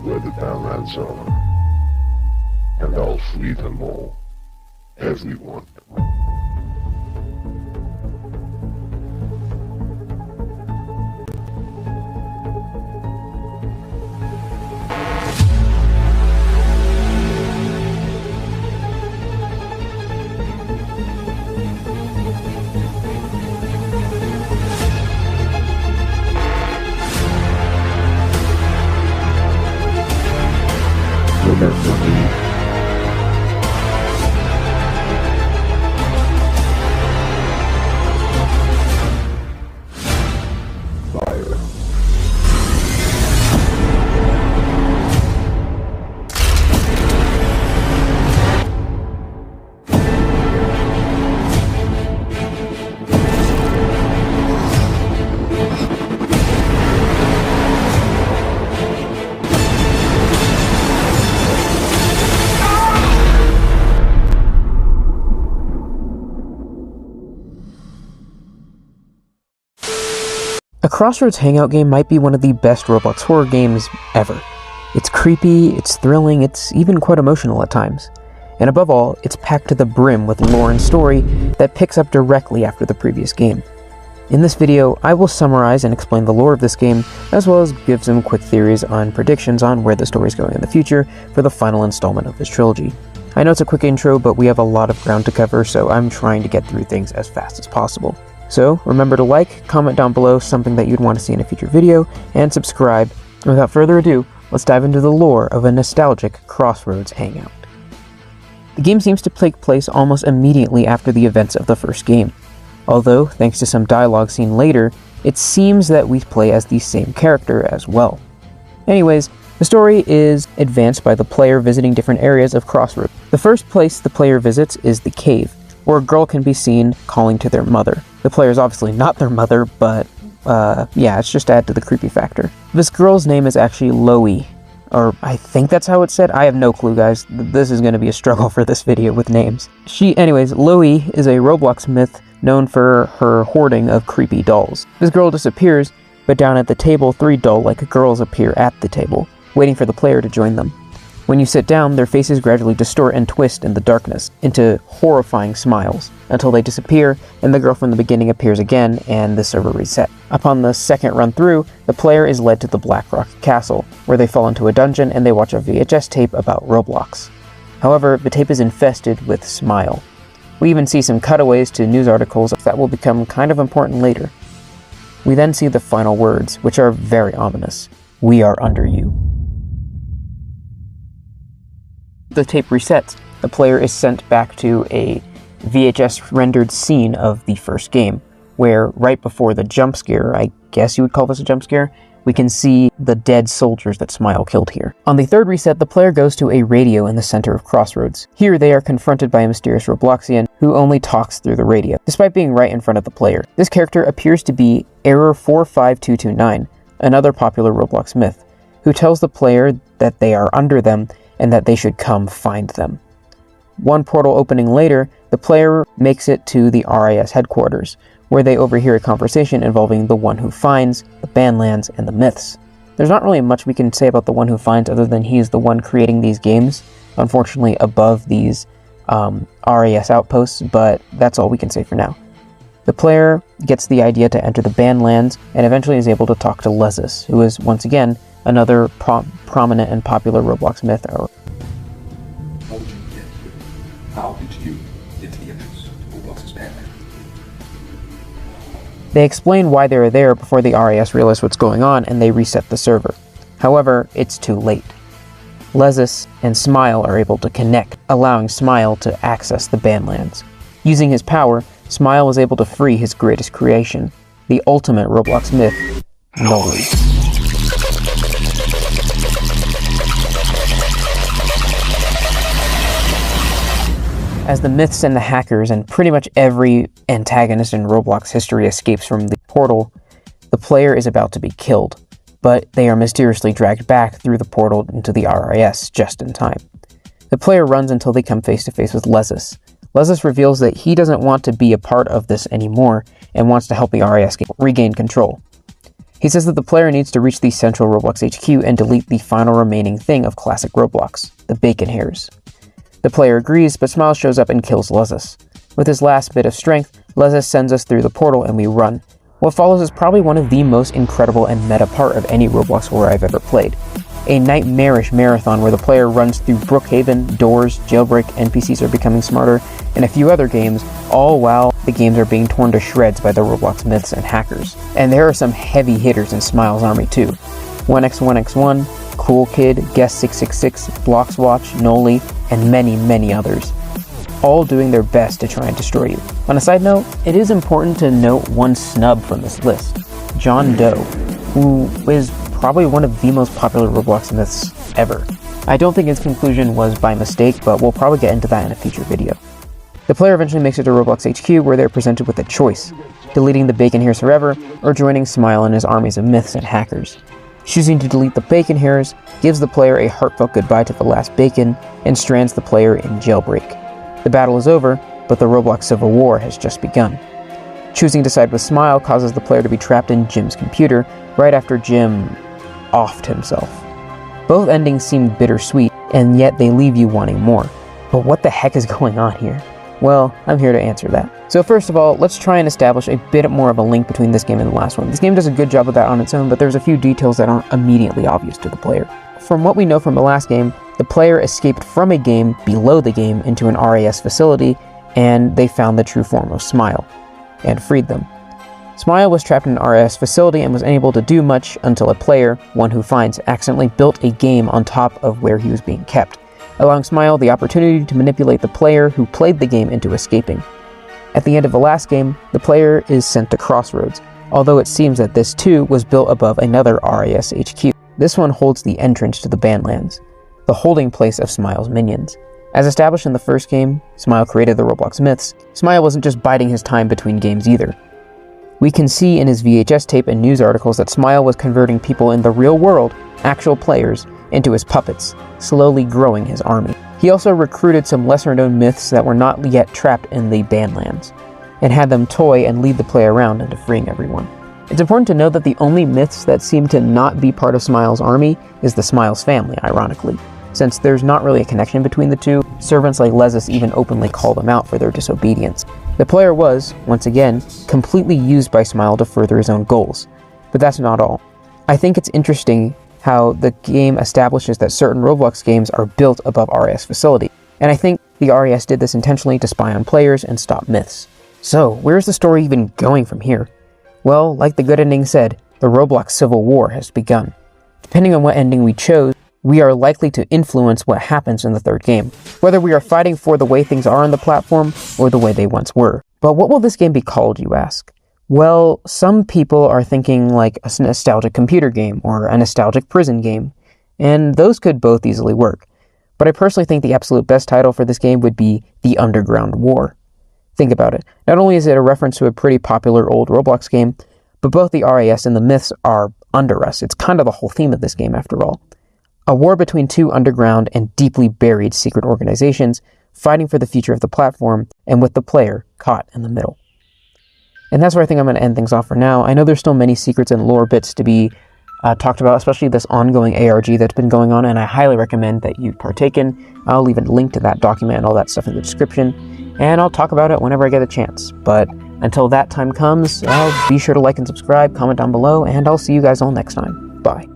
where the Badlands are, and I'll free them all. Everyone. Remember me. Fire. A Crossroads Hangout game might be one of the best Roblox horror games ever. It's creepy, it's thrilling, it's even quite emotional at times. And above all, it's packed to the brim with lore and story that picks up directly after the previous game. In this video, I will summarize and explain the lore of this game, as well as give some quick theories on predictions on where the story is going in the future for the final installment of this trilogy. I know it's a quick intro, but we have a lot of ground to cover, so I'm trying to get through things as fast as possible. So remember to like, comment down below something that you'd want to see in a future video, and subscribe. And without further ado, let's dive into the lore of a nostalgic Crossroads Hangout. The game seems to take place almost immediately after the events of the first game. Although, thanks to some dialogue seen later, it seems that we play as the same character as well. Anyways, the story is advanced by the player visiting different areas of Crossroads. The first place the player visits is the cave, where a girl can be seen calling to their mother. The player is obviously not their mother, but yeah, it's just to add to the creepy factor. This girl's name is actually Loey, or I think that's how it's said. I have no clue, guys. This is going to be a struggle for this video with names. Anyways, Loey is a Roblox myth known for her hoarding of creepy dolls. This girl disappears, but down at the table, 3 doll-like girls appear at the table, waiting for the player to join them. When you sit down, their faces gradually distort and twist in the darkness into horrifying smiles, until they disappear and the girl from the beginning appears again and the server reset. Upon the second run through, the player is led to the Black Rock Castle, where they fall into a dungeon and they watch a VHS tape about Roblox. However, the tape is infested with Smile. We even see some cutaways to news articles that will become kind of important later. We then see the final words, which are very ominous. "We are under you." The tape resets. The player is sent back to a VHS rendered scene of the first game, where right before the jump scare, I guess you would call this a jump scare, we can see the dead soldiers that Smile killed here. On the third reset, the player goes to a radio in the center of Crossroads. Here they are confronted by a mysterious Robloxian who only talks through the radio, despite being right in front of the player. This character appears to be Error 45229, another popular Roblox myth, who tells the player that they are under them and that they should come find them. One portal opening later, the player makes it to the RIS headquarters, where they overhear a conversation involving the One Who Finds, the Badlands, and the myths. There's not really much we can say about the One Who Finds other than he is the one creating these games, unfortunately above these RIS outposts, but that's all we can say for now. The player gets the idea to enter the Badlands and eventually is able to talk to Lezus, who is, once again, another prominent and popular Roblox myth. How did you get here? How did you get to the entrance to Roblox's Badlands? They explain why they are there before the RIS realize what's going on and they reset the server. However, it's too late. Lezus and Smile are able to connect, allowing Smile to access the Badlands. Using his power, Smile is able to free his greatest creation, the ultimate Roblox myth, Noli. As the myths and the hackers and pretty much every antagonist in Roblox history escapes from the portal, the player is about to be killed, but they are mysteriously dragged back through the portal into the RIS just in time. The player runs until they come face to face with Lezus. Lezus reveals that he doesn't want to be a part of this anymore and wants to help the RIS regain control. He says that the player needs to reach the central Roblox HQ and delete the final remaining thing of classic Roblox, the bacon hairs. The player agrees, but Smile shows up and kills Lezus. With his last bit of strength, Lezus sends us through the portal and we run. What follows is probably one of the most incredible and meta part of any Roblox horror I've ever played. A nightmarish marathon where the player runs through Brookhaven, Doors, Jailbreak, NPCs are becoming smarter, and a few other games, all while the games are being torn to shreds by the Roblox myths and hackers. And there are some heavy hitters in Smile's army too. 1x1x1, Cool Kid, Guest 666, Bloxwatch, Noli, and many, many others, all doing their best to try and destroy you. On a side note, it is important to note one snub from this list, John Doe, who is probably one of the most popular Roblox myths ever. I don't think his conclusion was by mistake, but we'll probably get into that in a future video. The player eventually makes it to Roblox HQ where they're presented with a choice, deleting the bacon hairs forever or joining Smile and his armies of myths and hackers. Choosing to delete the bacon hairs gives the player a heartfelt goodbye to the last bacon and strands the player in Jailbreak. The battle is over, but the Roblox Civil War has just begun. Choosing to side with Smile causes the player to be trapped in Jim's computer right after Jim offed himself. Both endings seem bittersweet, and yet they leave you wanting more. But what the heck is going on here? Well, I'm here to answer that. So first of all, let's try and establish a bit more of a link between this game and the last one. This game does a good job of that on its own, but there's a few details that aren't immediately obvious to the player. From what we know from the last game, the player escaped from a game below the game into an RAS facility, and they found the true form of Smile, and freed them. Smile was trapped in an RAS facility and was unable to do much until a player, one who finds, accidentally built a game on top of where he was being kept, allowing Smile the opportunity to manipulate the player who played the game into escaping. At the end of the last game, the player is sent to Crossroads, although it seems that this too was built above another RAS HQ. This one holds the entrance to the Badlands, the holding place of Smile's minions. As established in the first game, Smile created the Roblox myths. Smile wasn't just biding his time between games either. We can see in his VHS tape and news articles that Smile was converting people in the real world, actual players, into his puppets, slowly growing his army. He also recruited some lesser-known myths that were not yet trapped in the Badlands, and had them toy and lead the play around into freeing everyone. It's important to note that the only myths that seem to not be part of Smile's army is the Smiles family, ironically. Since there's not really a connection between the two, servants like Lezus even openly call them out for their disobedience. The player was, once again, completely used by Smile to further his own goals. But that's not all. I think it's interesting how the game establishes that certain Roblox games are built above RAS facility, and I think the RAS did this intentionally to spy on players and stop myths. So, where's the story even going from here? Well, like the good ending said, the Roblox Civil War has begun. Depending on what ending we chose, we are likely to influence what happens in the third game, whether we are fighting for the way things are on the platform or the way they once were. But what will this game be called, you ask? Well, some people are thinking like a nostalgic computer game or a nostalgic prison game, and those could both easily work. But I personally think the absolute best title for this game would be The Underground War. Think about it. Not only is it a reference to a pretty popular old Roblox game, but both the RAS and the myths are under us. It's kind of the whole theme of this game after all. A war between two underground and deeply buried secret organizations fighting for the future of the platform, and with the player caught in the middle. And that's where I think I'm going to end things off for now. I know there's still many secrets and lore bits to be talked about, especially this ongoing ARG that's been going on, and I highly recommend that you partake in. I'll leave a link to that document and all that stuff in the description, and I'll talk about it whenever I get a chance. But until that time comes, be sure to like and subscribe, comment down below, and I'll see you guys all next time. Bye.